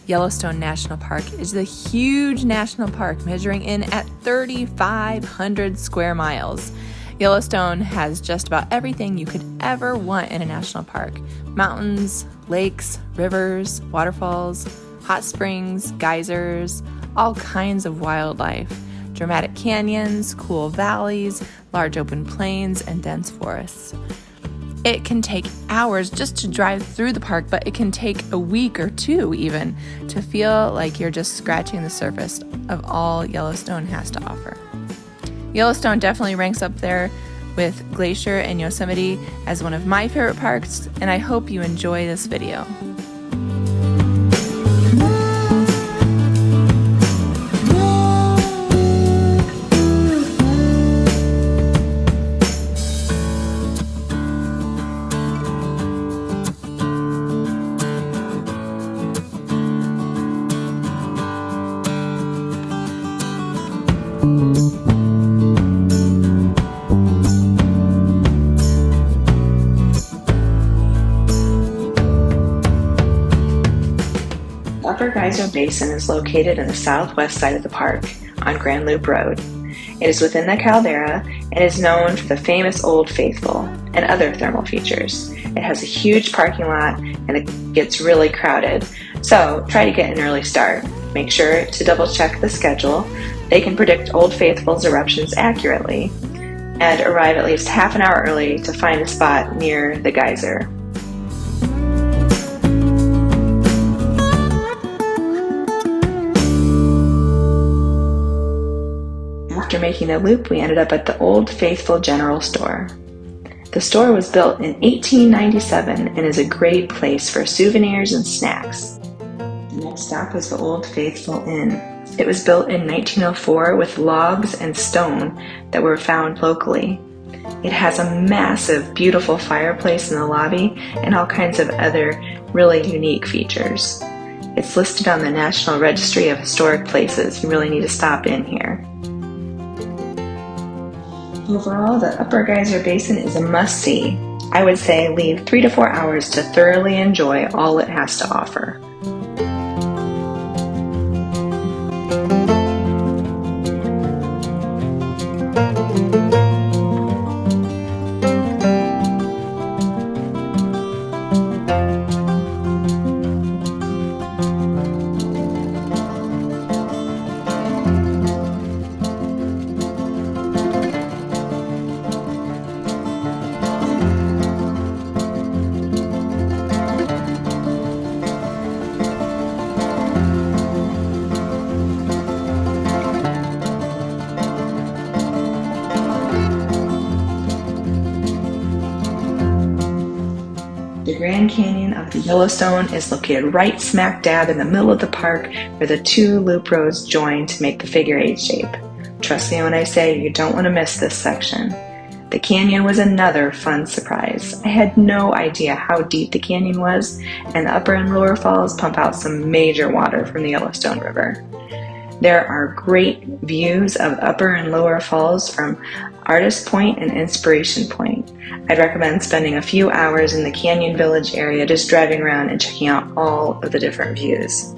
Yellowstone National Park is a huge national park measuring in at 3,500 square miles. Yellowstone has just about everything you could ever want in a national park. Mountains, lakes, rivers, waterfalls, hot springs, geysers, all kinds of wildlife, dramatic canyons, cool valleys, large open plains, and dense forests. It can take hours just to drive through the park, but it can take a week or two even to feel like you're just scratching the surface of all Yellowstone has to offer. Yellowstone definitely ranks up there with Geyser and Yosemite as one of my favorite parks, and I hope you enjoy this video. Upper Geyser Basin is located in the southwest side of the park on Grand Loop Road. It is within the caldera and is known for the famous Old Faithful and other thermal features. It has a huge parking lot and it gets really crowded, so try to get an early start. Make sure to double check the schedule. They can predict Old Faithful's eruptions accurately, and arrive at least half an hour early to find a spot near the geyser. After making the loop, we ended up at the Old Faithful General Store. The store was built in 1897 and is a great place for souvenirs and snacks. The next stop was the Old Faithful Inn. It was built in 1904 with logs and stone that were found locally. It has a massive, beautiful fireplace in the lobby and all kinds of other really unique features. It's listed on the National Registry of Historic Places. You really need to stop in here. Overall, the Upper Geyser Basin is a must-see. I would say leave 3 to 4 hours to thoroughly enjoy all it has to offer. The Grand Canyon of the Yellowstone is located right smack dab in the middle of the park where the two loop roads join to make the figure 8 shape. Trust me when I say you don't want to miss this section. The canyon was another fun surprise. I had no idea how deep the canyon was, and the upper and lower falls pump out some major water from the Yellowstone River. There are great views of upper and lower falls from Artist Point and Inspiration Point. I'd recommend spending a few hours in the Canyon Village area just driving around and checking out all of the different views.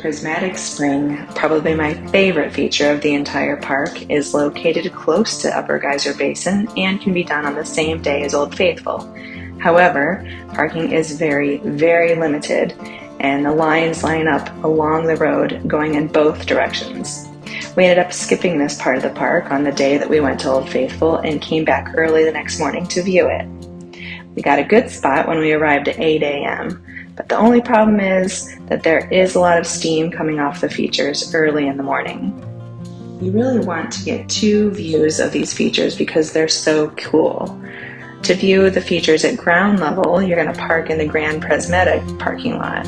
Prismatic Spring, probably my favorite feature of the entire park, is located close to Upper Geyser Basin and can be done on the same day as Old Faithful. However, parking is very, very limited, and the lines line up along the road going in both directions. We ended up skipping this part of the park on the day that we went to Old Faithful and came back early the next morning to view it. We got a good spot when we arrived at 8 a.m., but the only problem is that there is a lot of steam coming off the features early in the morning. You really want to get 2 views of these features because they're so cool. To view the features at ground level, you're going to park in the Grand Prismatic parking lot.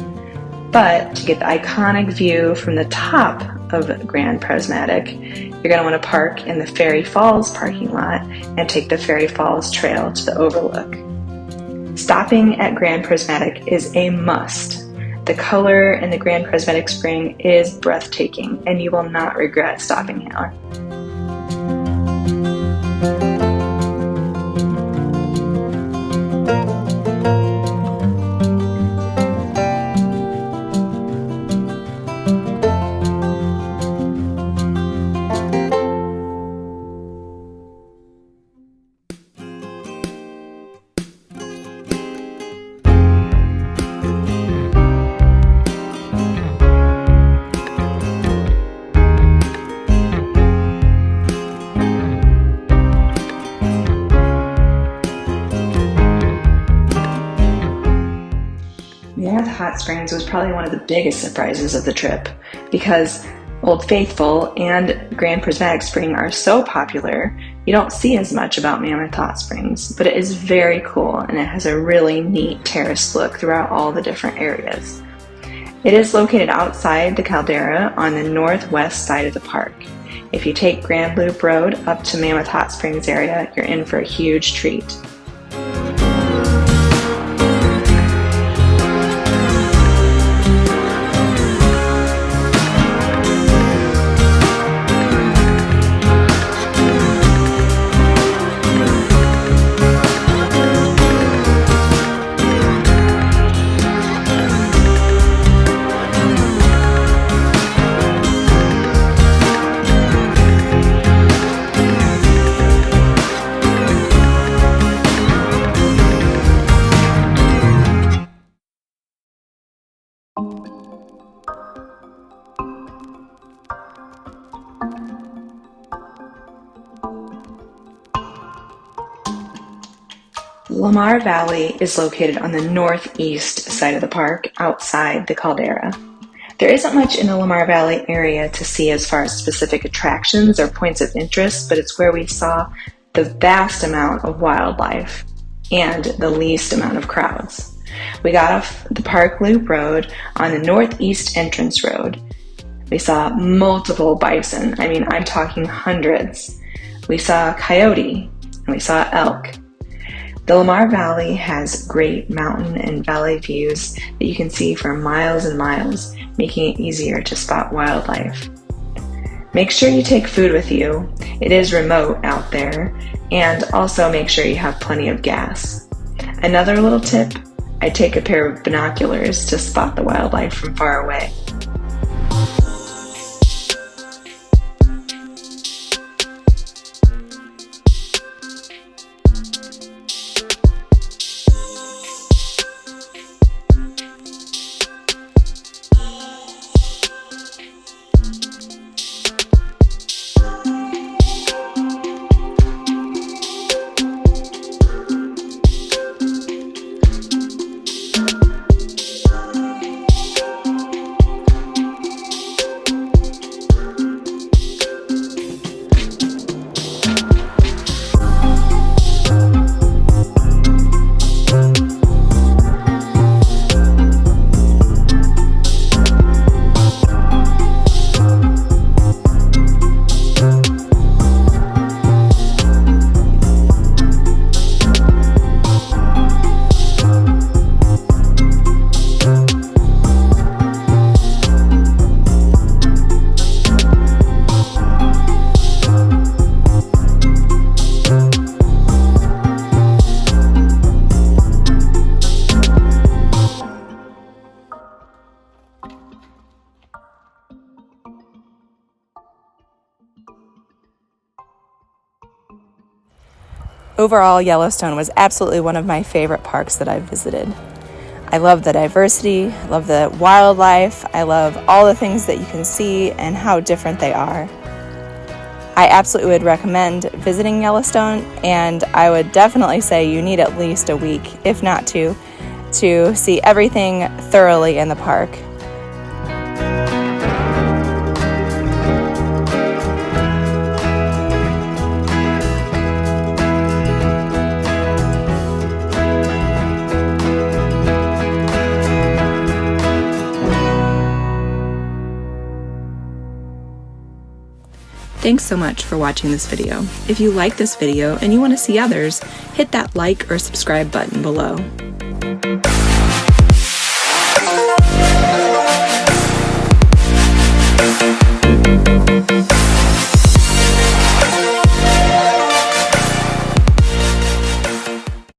But to get the iconic view from the top of Grand Prismatic, you're going to want to park in the Ferry Falls parking lot and take the Ferry Falls Trail to the overlook. Stopping at Grand Prismatic is a must. The color in the Grand Prismatic Spring is breathtaking, and you will not regret stopping here. Mammoth Hot Springs was probably one of the biggest surprises of the trip because Old Faithful and Grand Prismatic Spring are so popular, you don't see as much about Mammoth Hot Springs, but it is very cool and it has a really neat terraced look throughout all the different areas. It is located outside the caldera on the northwest side of the park. If you take Grand Loop Road up to Mammoth Hot Springs area, you're in for a huge treat. Lamar Valley is located on the northeast side of the park, outside the caldera. There isn't much in the Lamar Valley area to see as far as specific attractions or points of interest, but it's where we saw the vast amount of wildlife and the least amount of crowds. We got off the Park Loop Road on the northeast entrance road. We saw multiple bison. I'm talking hundreds. We saw coyote and we saw elk. The Lamar Valley has great mountain and valley views that you can see for miles and miles, making it easier to spot wildlife. Make sure you take food with you. It is remote out there, and also make sure you have plenty of gas. Another little tip, I take a pair of binoculars to spot the wildlife from far away. Overall, Yellowstone was absolutely one of my favorite parks that I've visited. I love the diversity, I love the wildlife, I love all the things that you can see and how different they are. I absolutely would recommend visiting Yellowstone, and I would definitely say you need at least a week, if not two, to see everything thoroughly in the park. Thanks so much for watching this video. If you like this video and you want to see others, hit that like or subscribe button below.